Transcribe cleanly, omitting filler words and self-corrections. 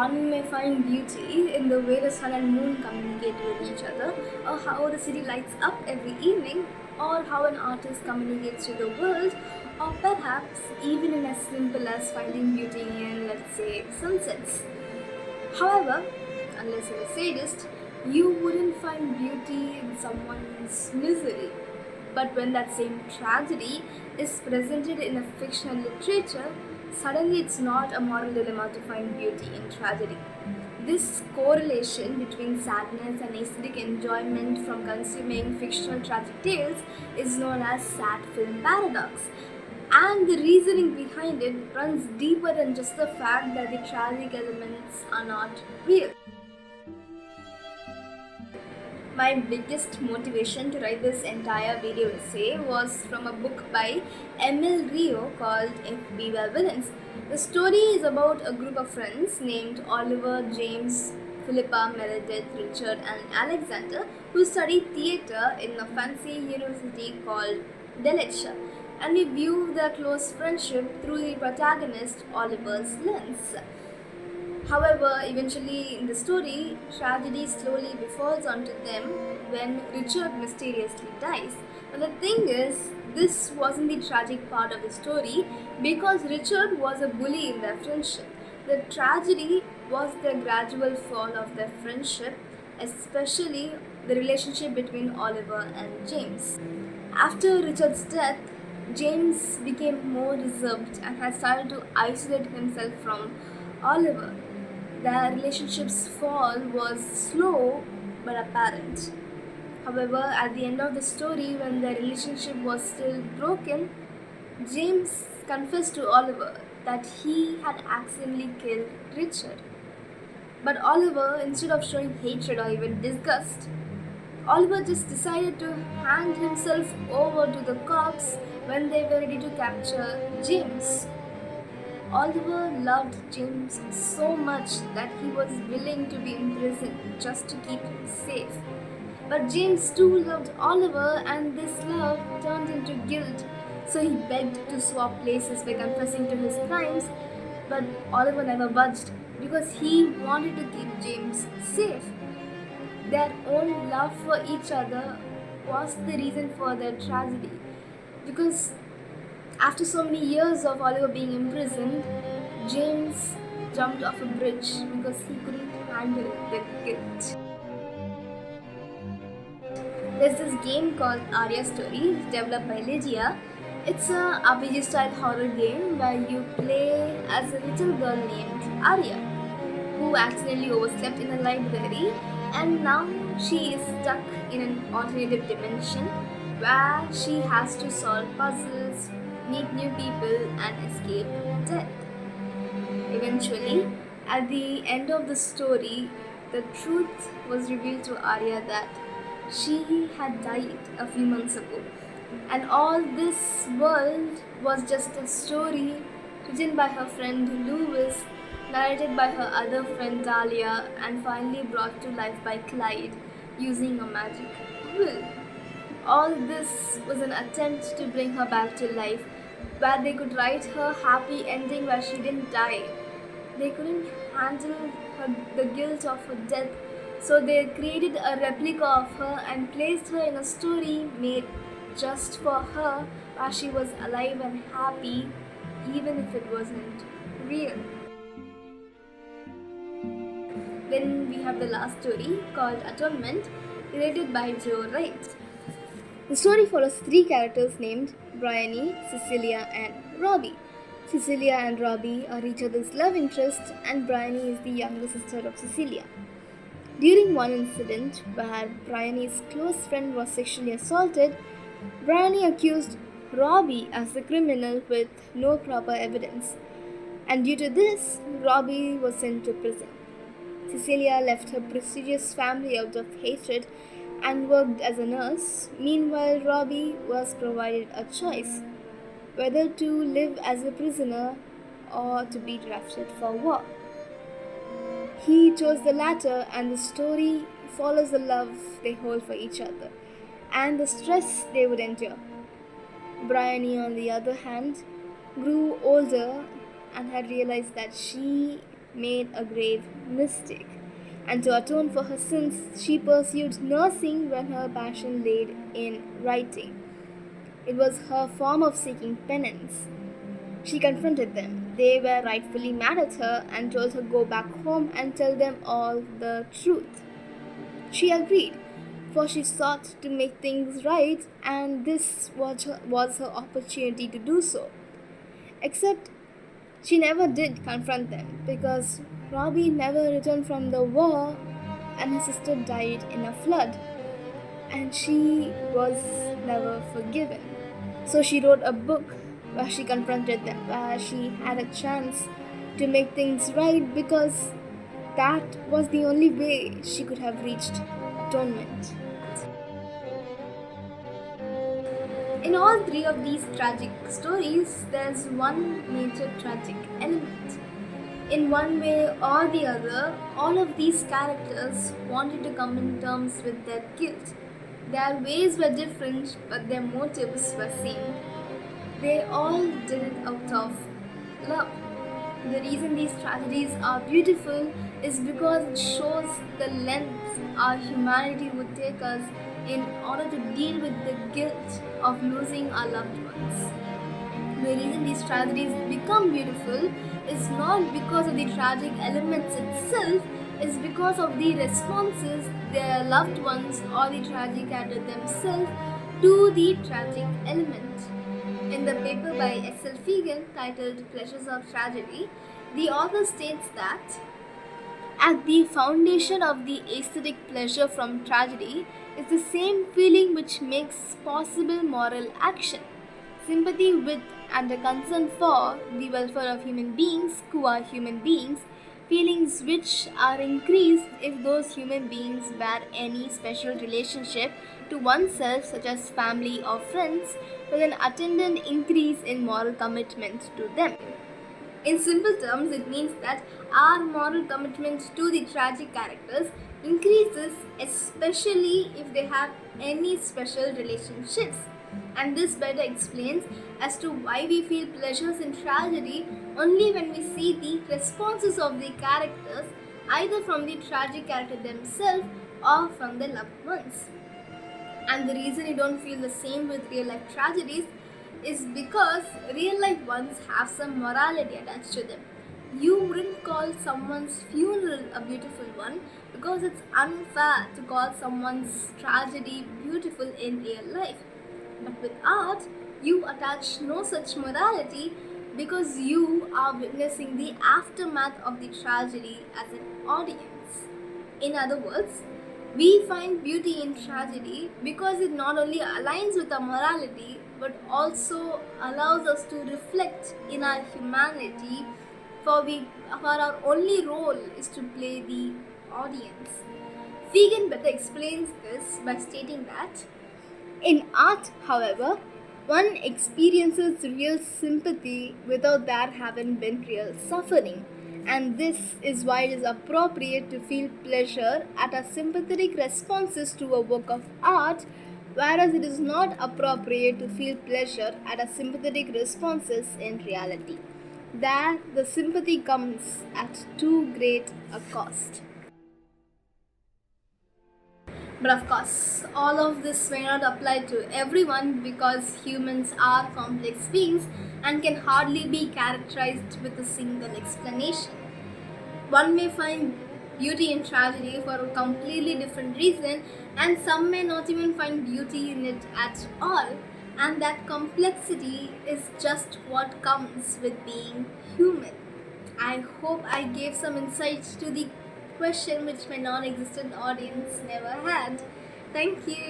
one may find beauty in the way the sun and moon communicate with each other, or how the city lights up every evening, or how an artist communicates to the world, or perhaps even in as simple as finding beauty in, let's say, sunsets. However, unless you're a sadist, you wouldn't find beauty in someone's misery. But when that same tragedy is presented in a fictional literature, suddenly it's not a moral dilemma to find beauty in tragedy. This correlation between sadness and aesthetic enjoyment from consuming fictional tragic tales is known as sad film paradox. And the reasoning behind it runs deeper than just the fact that the tragic elements are not real. My biggest motivation to write this entire video essay was from a book by Emil Rio called If We Were Villains. The story is about a group of friends named Oliver, James, Philippa, Meredith, Richard, and Alexander who study theatre in a fancy university called Dulwich, and we view their close friendship through the protagonist Oliver's lens. However, eventually in the story, tragedy slowly befalls onto them when Richard mysteriously dies. But the thing is, this wasn't the tragic part of the story because Richard was a bully in their friendship. The tragedy was the gradual fall of their friendship, especially the relationship between Oliver and James. After Richard's death, James became more reserved and had started to isolate himself from Oliver. Their relationship's fall was slow but apparent. However, at the end of the story, when their relationship was still broken, James confessed to Oliver that he had accidentally killed Richard. But Oliver, instead of showing hatred or even disgust, Oliver just decided to hand himself over to the cops when they were ready to capture James. Oliver loved James so much that he was willing to be imprisoned just to keep him safe. But James too loved Oliver, and this love turned into guilt. So he begged to swap places by confessing to his crimes, but Oliver never budged because he wanted to keep James safe. Their own love for each other was the reason for their tragedy. Because after so many years of Oliver being imprisoned, James jumped off a bridge because he couldn't handle the guilt. There's this game called Arya Story, developed by Lydia. It's a RPG style horror game where you play as a little girl named Arya, who accidentally overslept in a library, and now she is stuck in an alternative dimension where she has to solve puzzles, meet new people, and escape death. Eventually, at the end of the story, the truth was revealed to Arya that she had died a few months ago, and all this world was just a story written by her friend Lewis, narrated by her other friend Dahlia, and finally brought to life by Clyde using a magic quill. All this was an attempt to bring her back to life, where they could write her happy ending where she didn't die. They couldn't handle the guilt of her death, so they created a replica of her and placed her in a story made just for her, where she was alive and happy, even if it wasn't real. Then we have the last story called Atonement, narrated by Joe Wright. The story follows three characters named Bryony, Cecilia, and Robbie. Cecilia and Robbie are each other's love interest, and Bryony is the younger sister of Cecilia. During one incident where Bryony's close friend was sexually assaulted, Bryony accused Robbie as the criminal with no proper evidence, and due to this, Robbie was sent to prison. Cecilia left her prestigious family out of hatred and worked as a nurse. Meanwhile, Robbie was provided a choice whether to live as a prisoner or to be drafted for war. He chose the latter, and the story follows the love they hold for each other and the stress they would endure. Bryony, on the other hand, grew older and had realized that she made a grave mistake, and to atone for her sins, she pursued nursing when her passion lay in writing. It was her form of seeking penance. She confronted them. They were rightfully mad at her and told her go back home and tell them all the truth. She agreed, for she sought to make things right, and this was her opportunity to do so. Except she never did confront them because Robbie never returned from the war and her sister died in a flood, and she was never forgiven. So she wrote a book where she confronted them, where she had a chance to make things right because that was the only way she could have reached atonement. In all three of these tragic stories, there's one major tragic element. In one way or the other, all of these characters wanted to come in terms with their guilt. Their ways were different, but their motives were same. They all did it out of love. The reason these tragedies are beautiful is because it shows the length our humanity would take us in order to deal with the guilt of losing our loved ones. The reason these tragedies become beautiful is not because of the tragic elements itself, it's because of the responses their loved ones or the tragic character themselves to the tragic element. In the paper by S.L. Fegan titled Pleasures of Tragedy, the author states that at the foundation of the aesthetic pleasure from tragedy is the same feeling which makes possible moral action: sympathy with and a concern for the welfare of human beings who are human beings, feelings which are increased if those human beings bear any special relationship to oneself, such as family or friends, with an attendant increase in moral commitment to them. In simple terms, it means that our moral commitment to the tragic characters increases, especially if they have any special relationships. And this better explains as to why we feel pleasures in tragedy only when we see the responses of the characters, either from the tragic character themselves or from their loved ones. And the reason you don't feel the same with real life tragedies is because real life ones have some morality attached to them. You wouldn't call someone's funeral a beautiful one because it's unfair to call someone's tragedy beautiful in real life. But with art, you attach no such morality because you are witnessing the aftermath of the tragedy as an audience. In other words, we find beauty in tragedy because it not only aligns with our morality but also allows us to reflect in our humanity, for our only role is to play the audience. Fegan better explains this by stating that in art, however, one experiences real sympathy without there having been real suffering. And this is why it is appropriate to feel pleasure at a sympathetic responses to a work of art, whereas it is not appropriate to feel pleasure at a sympathetic responses in reality. There, the sympathy comes at too great a cost. But of course, all of this may not apply to everyone because humans are complex beings and can hardly be characterized with a single explanation. One may find beauty in tragedy for a completely different reason, and some may not even find beauty in it at all. And that complexity is just what comes with being human. I hope I gave some insights to the question which my non existent audience never had. Thank you.